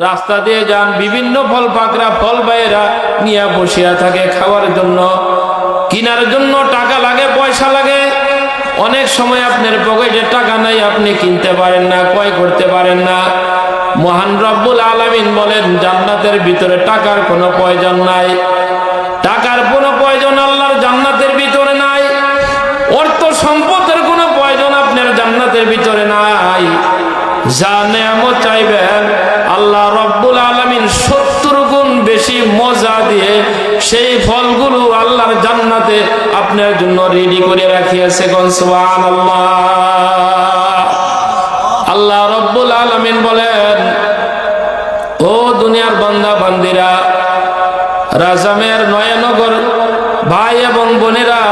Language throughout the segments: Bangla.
রাস্তা দিয়ে যান, বিভিন্ন ফল পাকড়া ফল বাইরা নিয়ে বসিয়া থাকে খাওয়ার জন্য, কেনার জন্য টাকা লাগে, পয়সা লাগে। অনেক সময় আপনার পকেটে টাকা নাই, আপনি কিনতে পারেন না, ক্রয় করতে পারেন না। মহান রব্বুল আলামিন বলেন জান্নাতের ভিতরে টাকার কোনো প্রয়োজন নাই, টাকার কোনো প্রয়োজন আল্লাহর জান্নাতের ভিতরে নাই। অর্থ সম্পদের কোনো প্রয়োজন আপনার জান্নাতের ভিতরে নাই। যা নেয়ামত চাইবেন আল্লাহ রব্বুল আলামিন 70 গুণ বেশি মজা দিয়ে সেই ফলগুলো আল্লাহর জান্নাতে আপনার জন্য রেডি করে রাখিয়েছে। সুবহানাল্লাহ। আল্লাহ রব্বুল আলামিন বলেন, ও দুনিয়ার বান্দা বান্দিরা, রাজামের নয়নগর ভাই এবং বোনেরা,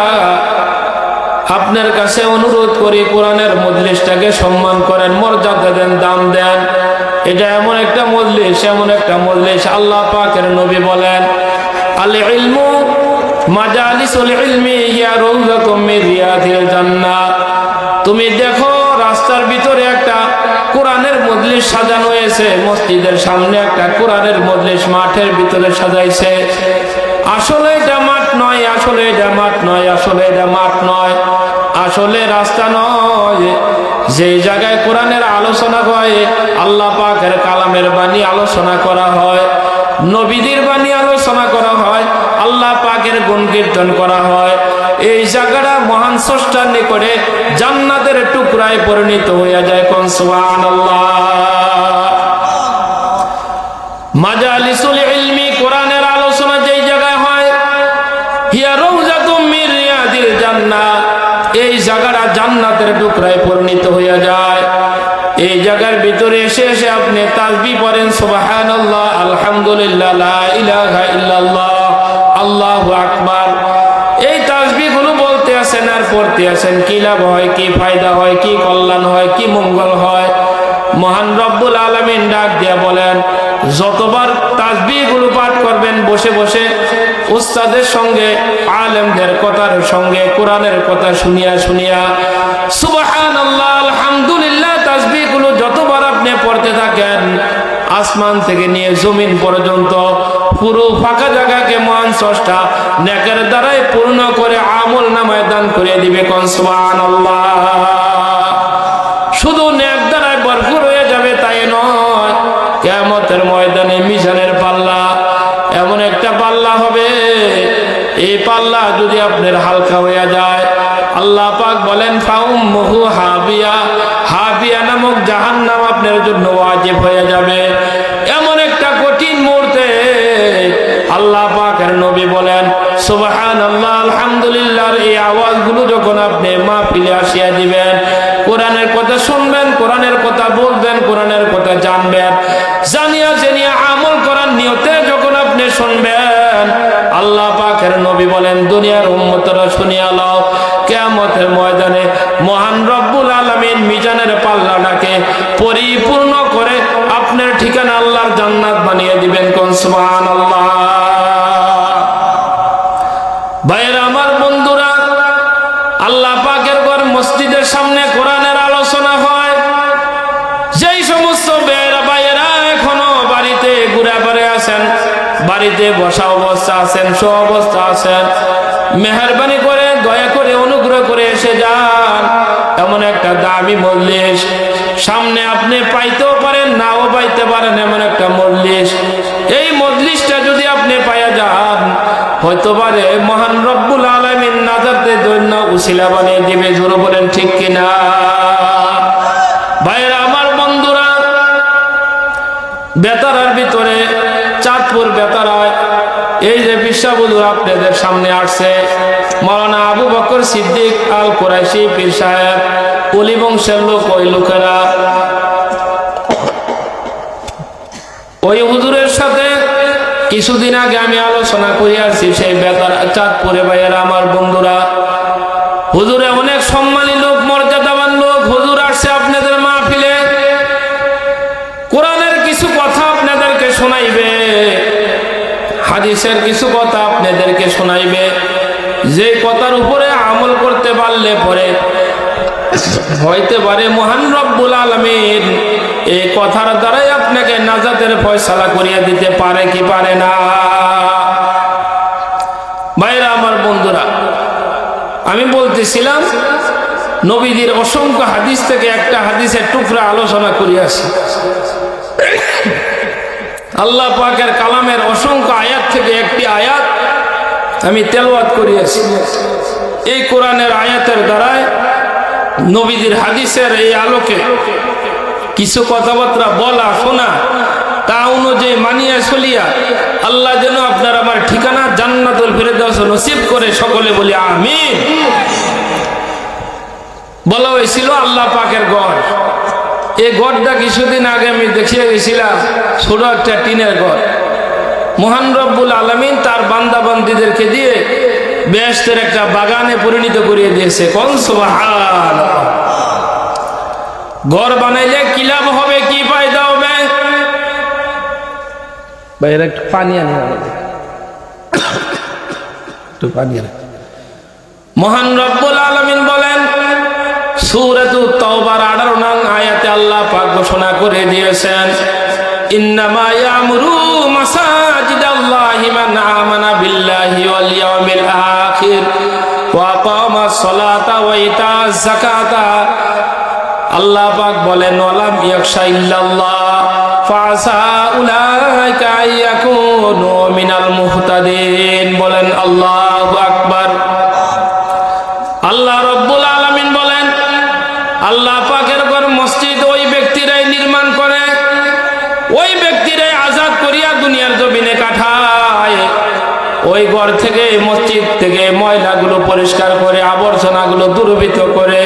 আপনার কাছে অনুরোধ করি কোরআনের মজলিসটাকে সম্মান করেন, মর্যাদা দেন, দাম দেন। এটা এমন একটা মজলিস, এমন একটা মজলিস, আল্লাহ পাকের নবী বলেন আল ইলমু মাজালিসুল ইলমি ইয়া রাউযাতুম মিন রিয়াদিল জান্নাহ। তুমি দেখো রাস্তার ভিতরে একটা কোরআনের মজলিস সাজানো হয়েছে, মসজিদের সামনে একটা কোরআনের মজলিস মাঠের ভিতরে সাজাইছে। আসলে এটা মাঠ নয়, আসলে এটা মাঠ নয়, আসলে এটা মাঠ নয়, আসলে রাস্তা নয়। যে জায়গায় কোরআনের আলোচনা হয়, আল্লাহ পাকের কালামের বাণী আলোচনা করা হয়, নবীদের বাণী আলোচনা করা হয়, আল্লাহ পাকের গুণ কীর্তন করা হয়, এই জায়গাটা মহান স্রষ্টার নিকটে জান্নাতের টুকরায় পরিণত হয়ে যায়। কোন সুবহানাল্লাহ। মাজালিসুল ইলমি, কোরআনের আলোচনা যেই জায়গায় হয়, হিয়া রাউযাতুম মিন রিয়াদিল জান্নাহ, এই জায়গাটা জান্নাতের টুকরায় পরিণত হয়ে যায়। এই জায়গার ভিতরে এসে এসে আপনি তাসবিহ পড়েন, সুবহানাল্লাহ, আলহামদুলিল্লাহ, লা ইলাহা ইল্লাল্লাহ, আল্লাহু আকবার। এই তাসবিহগুলো বলতে আছেন আর পড়তে আছেন, কি লাভ হয়, কি ফায়দা হয়, কি কল্যাণ হয়, কি মঙ্গল হয়। মহান রব্বুল আলামিন ডাক দিয়া বলেন, যতবার তাসবিহগুলো পাঠ করবেন বসে বসে উস্তাদের সঙ্গে, আলেমদের কথার সঙ্গে, কোরআনের কথা শুনিয়া শুনিয়া, সুবহানাল্লাহ, আলহামদুলিল্লাহ, তাসবিহগুলো যতবার আপনি পড়তে থাকেন, আসমান থেকে নিয়ে জমিন পর্যন্ত পুরো ফাঁকা জায়গাকে মহান স্রষ্টা নেকের দ্বারাই পূর্ণ করে আমল নামায় দান করে দিবে। কোন সুবহানাল্লাহ। শুধু নেক দ্বারাই ভরপুর হয়ে যাবে তাই নয়, কিয়ামতের ময়দানে মিজানের পাল্লা এমন একটা পাল্লা হবে, এই পাল্লা যদি আপনার হালকা হয়ে যায়, আল্লাহ পাক বলেন ফাউম্মুহু হাবিয়া, হাবিয়া নামক জাহান্নাম আপনার জন্য ওয়াজিব হয়ে যাবে। এমন একটা কঠিন মুহূর্তে আল্লাহ পাকের নবী বলেন সুবহানাল্লাহ, আলহামদুলিল্লাহ, এই আওয়াজগুলো যখন আপনি মাহফিলে আসিয়া দিবেন, কোরআনের কথা শুনবেন, কোরআনের কথা বলবেন, কোরআনের কথা জানবেন, জানিয়া জেনিয়া আমল করার নিয়তে যখন আপনি শুনবেন, আল্লাহ পাকের নবী বলেন দুনিয়ার উম্মতরা শুনিয়া লও, কিয়ামতের ময়দানে মহান রব্বুল আলামিন মিজানের পাল্লাটাকে পরিপূর্ণ করে আপনার ঠিকানা আল্লাহর জান্নাত বানিয়ে দিবেন। কোন সুবহানাল্লাহ। ভাইরা আমার, বন্ধুরা, আল্লাহ পাকের ঘর মসজিদের সামনে কোরআনের আলোচনা হয়। যেই সমস্ত ভাইয়েরা এখনো বাড়িতে ঘুরে বেড়ে আছেন, বাড়িতে বসা অবস্থা আছেন, শো অবস্থা আছেন, মেহেরবানি করে দয়া করে অনুগ্রহ করে এসে যান। এমন একটা দামি মজলিস সামনে আপনি পাইতেও পারেন, নাও পাইতে পারেন, এমন একটা মজলিস। এই মজলিসটা যদি আপনি পাইয়া যান, হয়তো পারে মহান রব্বুল আলামিন নাজাতের জন্য উসিলা বানিয়ে দিবে। জোরে বলেন ঠিক কিনা? ভাইরা আমার, বন্ধুরা, বেতারার ভিতরে চাঁদপুর বেতারায় এই যে বিশ্বাবুদুর আপনাদের সামনে আসছে, মাওলানা আবু বকর সিদ্দিক আল কুরাইশি পীর সাহেব, ওলি বংশের লোক, ওই লোকেরা ওই হুজুরের সাথে কিছুদিন আগে আমি আলোচনা করে আসছি। সেই বেতারা চাঁদপুরে ভাইয়েরা আমার, বন্ধুরা, হুজুরে অনেক সম্মানী লোক, মর্যাদাবান লোক। হুজুর আসছে আপনাদের মাহফিলে, কোরআনের কিছু কথা আপনাদেরকে শোনাইবে, হাদিসের কিছু কথা আপনাদেরকে শোনাইবে, যে কথার উপরে আমল করতে পারলে পরে হইতে পারে মহান রব্বুল আলামিন এই কথার দ্বারাই আপনাকে নাজাতের ফয়সালা করিয়া দিতে পারে কি পারে না। ভাইরা আমার, বন্ধুরা, আমি বলতেছিলাম নবীদের অসংখ্য হাদিস থেকে একটা হাদিসের টুকরা আলোচনা করিয়াছি। আল্লাহ পাকের কালামের অসংখ্য আয়াত থেকে একটি আয়াত আমি তেলাওয়াত করিয়াছি। এই কোরআনের আয়াতের দ্বারায় নবীদের হাদিসের এই আলোকে কিছু কথাবার্তা বলা শোনা তা অনুযায়ী মানিয়া চলিয়া আল্লাহ যেন আপনার আমার ঠিকানা জান্নাতুল ফেরদাউস নসিব করে, সকলে বলি আমিন। বলা হয়েছিল আল্লাহ পাকের ঘর। এই ঘরটা কিছুদিন আগে আমি দেখিয়ে গেছিলাম, ছোট একটা টিনের ঘর। মহান রব্বুল আলামিন তার বান্দা বান্দীদেরকে দিয়ে বেহেশতের একটা বাগানে পরিণত করিয়ে দিয়েছে। কোন সুবহানাল্লাহ। ঘর বানাইলে কি লাভ হবে, কি ফায়দা হবে? বাইরে একটু পানি আনে, একটু পানি আনে। মহান রব্বুল আলামিন বলেন সূরাতুত তাওবার 18 নং আয়াতে আল্লাহ পাক ঘোষণা করে দিয়েছেন, ইন্নামা ইয়ামুরু মাসাজিদাল্লাহি মান আমানা বিল্লাহি ওয়াল ইয়াউমিল আখির ওয়া আকামাস সালাতা ওয়া ইতাআজ যাকাতা। আল্লাহ পাক বলেন ওয়ালাম ইয়াখশা ইল্লাল্লাহ ফাসা উলাইকা ইয়াকুনু মিনাল মুহতাদিন। বলেন আল্লাহু আকবার। আল্লাহ রব্বুল আলামিন বলেন আল্লাহ পাকের ঘর মসজিদ ওই ব্যক্তিরাই নির্মাণ করে, ওই ব্যক্তিরাই আজাদ করিয়া দুনিয়ার জমিনে কাঠায়। ওই ঘর থেকে, মসজিদ থেকে ময়লাগুলো পরিষ্কার করে, আবর্জনাগুলো দূরীভূত করে,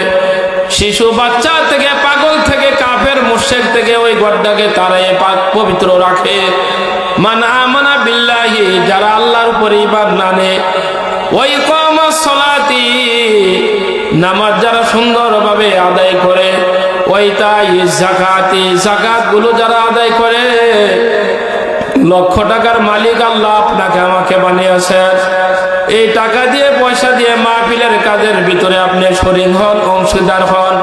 শিশু বাচ্চা থেকে, পাগল থেকে, কাফের মুশরিক থেকে ওই ঘরটাকে তারাই পাক পবিত্র রাখে। মান আমানা বিল্লাহি, যারা আল্লাহর উপর ঈমান আনে, ওই ইকামাস সালাতি, নামাজ যারা সুন্দরভাবে আদায় করে, ওই তাই যাকাতি, যাকাতগুলো যারা আদায় করে। লক্ষ টাকার মালিক আল্লাহ আপনাকে আমাকে বানিয়েছেন। এই টাকা দিয়ে, পয়সা দিয়ে মাহফিলের কাজের ভিতরে আপনি শরীক হন, অংশীদার হন।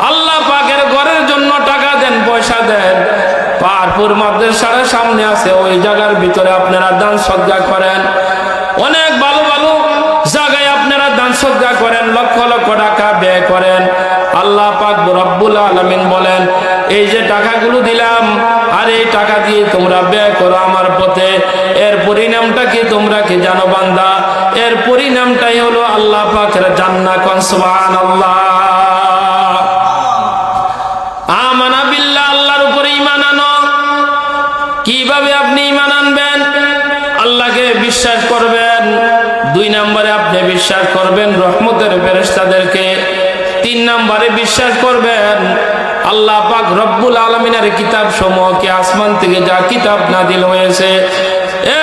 আল্লাহ পাকের ঘরের জন্য টাকা দেন, পয়সা দেন। পাহাড়পুর মাদ্রাসার সামনে আছে, ওই জায়গার ভিতরে আপনারা দান সদকা করেন। অনেক ভালো ভালো জায়গায় আপনারা দান সদকা করেন, লক্ষ লক্ষ টাকা ব্যয় করেন। আল্লাহ পাক রব্বুল আলামিন বলেন এই যে টাকাগুলো দিলাম, আর এই টাকা দিয়ে তোমরা ব্যয় করো আমার পথে, এর পরিণামটা কি তোমরা কি জানো বান্দা? এর পরিণামটাই হলো আল্লাহ পাকের জান্নাত। কোন সুবহানাল্লাহ। আমানা বিল্লাহ, আল্লাহর উপরে ঈমান আনো। কিভাবে আপনি ঈমান আনবেন? আল্লাহকে বিশ্বাস করবেন। 2 নম্বরে আপনি বিশ্বাস করবেন রহমতের ফেরেশতাদেরকে। 3 নম্বরে বিশ্বাস করবেন আল্লাহ পাক রব্বুল আলামিনের কিতাব সমূহকে, আসমান থেকে যা কিতাব নাযিল হয়েছে।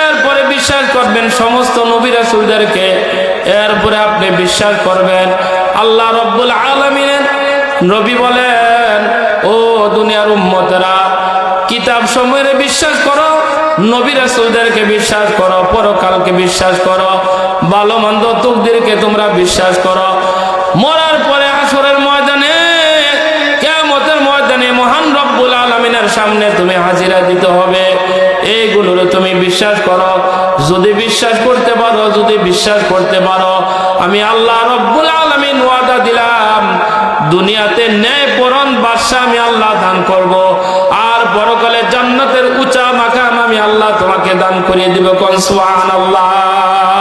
এরপরে বিশ্বাস করবেন সমস্ত নবী রাসূলদেরকে। এরপরে আপনি বিশ্বাস করবেন আল্লাহ রব্বুল আলামিনের নবী বলেন, ও দুনিয়ার উম্মতেরা, কিতাব সমূহের বিশ্বাস করো, নবী রাসূলদেরকে বিশ্বাস করো, পরকালকে বিশ্বাস করো, ভালো মন্দ তাকদীরকে তোমরা বিশ্বাস করো। মরার পরে হাসরের ময়দানে, কিয়ামতের ময়দানে মহান রব্বুল আলামিনের সামনে তুমি হাজিরা দিতে হবে। এইগুলোর তুমি বিশ্বাস করো। যদি বিশ্বাস করতে পারো, যদি বিশ্বাস করতে পারো, আমি আল্লাহ রব্বুল আলামিন ওয়াদা দিলাম দুনিয়াতে ন্যায়পরায়ণ বাদশা আমি আল্লাহ দান করব, আর পরকালে জান্নাতের উঁচা মাকাম আমি আল্লাহ তোমাকে দান করিয়ে দিব। কোন সুবহানাল্লাহ।